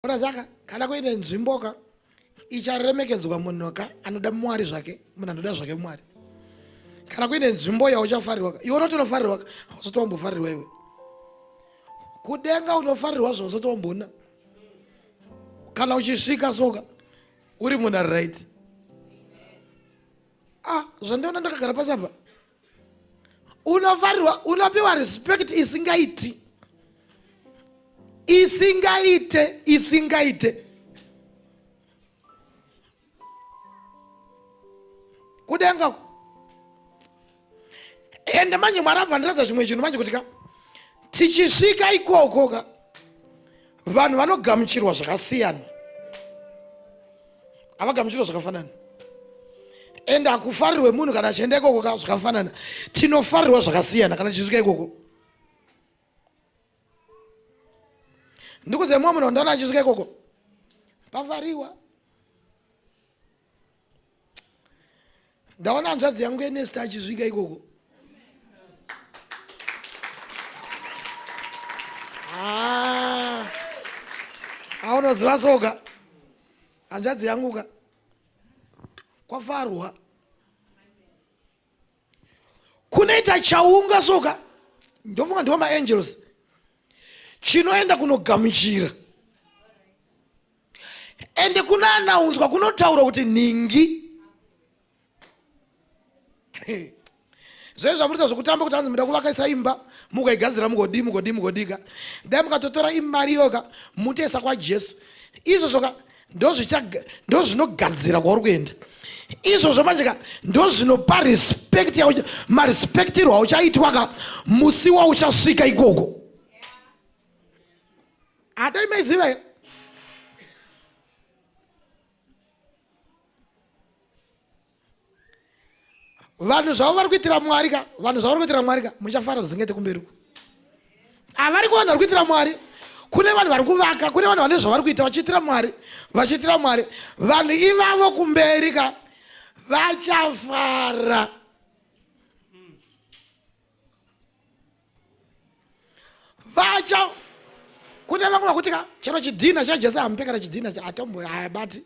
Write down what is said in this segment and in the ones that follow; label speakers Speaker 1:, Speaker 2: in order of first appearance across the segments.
Speaker 1: Ora zaka kana kuine nzvimboka icharemekedzwa munhuka anoda Mwari zvake, munhu anoda zvake Mwari. Kana kuine nzvimbo yauchafarirwa, iwe unotofarirwa, hausotombofarirwa iwe. Kudenga unofarirwa zvausotombona. Kana uchisvika soka uri munhu right. Zvandiona ndakagara pasi apa. Unofarirwa, unopiwa respect isingaiti. Isingaite. Kudenga. Ende manje Mwari abvandiradza zvimwe chinhu manje kuti tichisvika ikoko vanhu vanogamuchirwa zvakasiyana. Havagamuchirwa zvakafanana. Ende hakufarirwe munhu kana achienda ikoko zvakafanana. Tinofarirwa zvakasiyana kana tichisvika ikoko. Ndikuze mumwe munhu ndaona achisvika ikoko pafariwa. Ndaona hanzvadzi yangu yeNesta achisvika ikoko. Aunoziva soka hanzvadzi yangu ka kwafarwa kunoita chaunga soka ndofunga ndiwo maangels chinoenda kunogamuchira ende kunoanaunzwa kunotaura kuti ningi zvoi zvamurita zvokutamba kuti hanzi muda kuvakaisa imba mukaigadzira mugodika dai mukatotora imari yoka mutoisa kwaJesu izvozvo ndo zvinogadzira kwauri kuenda izvozvo manje ndo zvinopa respect marespectirwo auchaitwa musi wauchasvika ikoko. Adai maiziva here vanhu zvavo vari kuitira Mwari muchafara zvizingete kumberi uko. Havari kuona vari kuitira Mwari. Kune vanhu vari kuvaka, kune vanhu vane zvavari kuita vachiitira Mwari. Vanhu ivavo kumberi vachafara. Kune vamwe vakuti chero chidhina chaJesu hamupe kana chidhina haabati.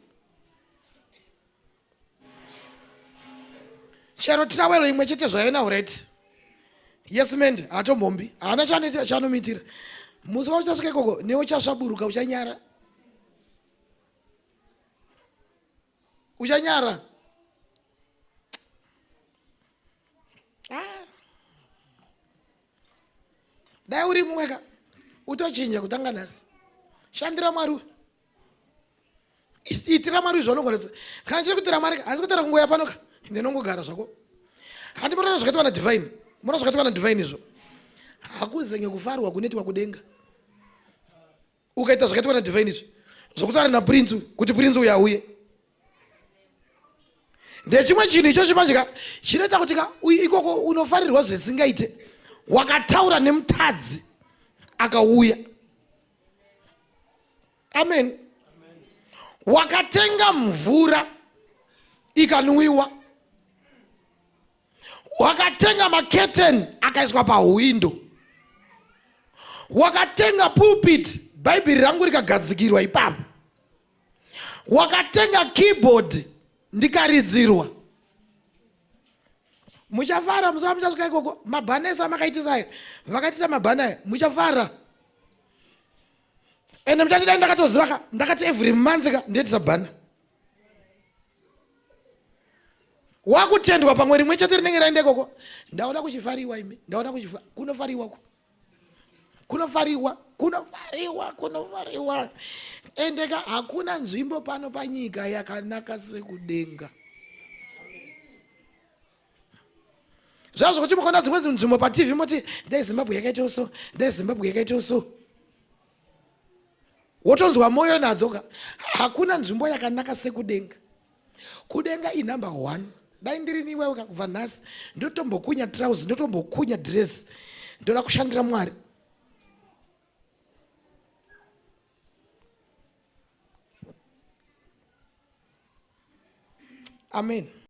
Speaker 1: Chero tirawelo imwe chete zvaina ureti. Yes mende hatombombi. Haana chanomiitira. Musi wauchasvika ikoko newe uchasvaburuka uchanyara. Dai uri mumwe utochinja kutanga nhasi. Shandira Mwari. Itira Mwari zvaunogona. Kana chiri kuitira Mwari hanzi kuitira kungoya panoka. Ndinongogara zvako. Handimboona zvakaitwa naDivine. Mona zvakaitwa naDivine izvo. Hakuzenge kufarwa kunoitwa kudenga. Ukaita zvakaitwa naDivine izvo. Zvokutaura naPrince kuti Prince uyu auye. Ndechimwe chinhu ichocho manje chinoita kuti ikoko unofarirwa zvisingaite. Wakataura nemutadzi akauya. Amen. Wakatenga mvura ikanwiwa. Wakatenga maketeni akaiswa pawindo. Wakatenga pulpit Bhaibheri rangu rikagadzikirwa ipapo. Wakatenga keyboard ndikaridzirwa. Muchafara musava muchasvika ikoko. Mabhanesa makaitisa vakaitisa mabhana muchafara. Ende muchati dai ndakatoziva ndakati every month ndetisa bhana. Wakutendwa pamwe rimwe chete rinenge raenda ikoko. Ndaona kuchifariwa imi. Kunofariwa. Endeka hakuna nzvimbo pano panyika yakanaka sekudenga. Zvazvo kuti mukaona dzimwe nzvimbo paTV moti dai Zimbabwe yakaita so. Wotonzwa moyo nadzoka. Hakuna nzvimbo yakanaka sekudenga. Kudenga number 1. Dai ndiri niwe kubva nhasi ndotombokunya trousers ndotombokunya dress ndoda kushandira Mwari. Amen.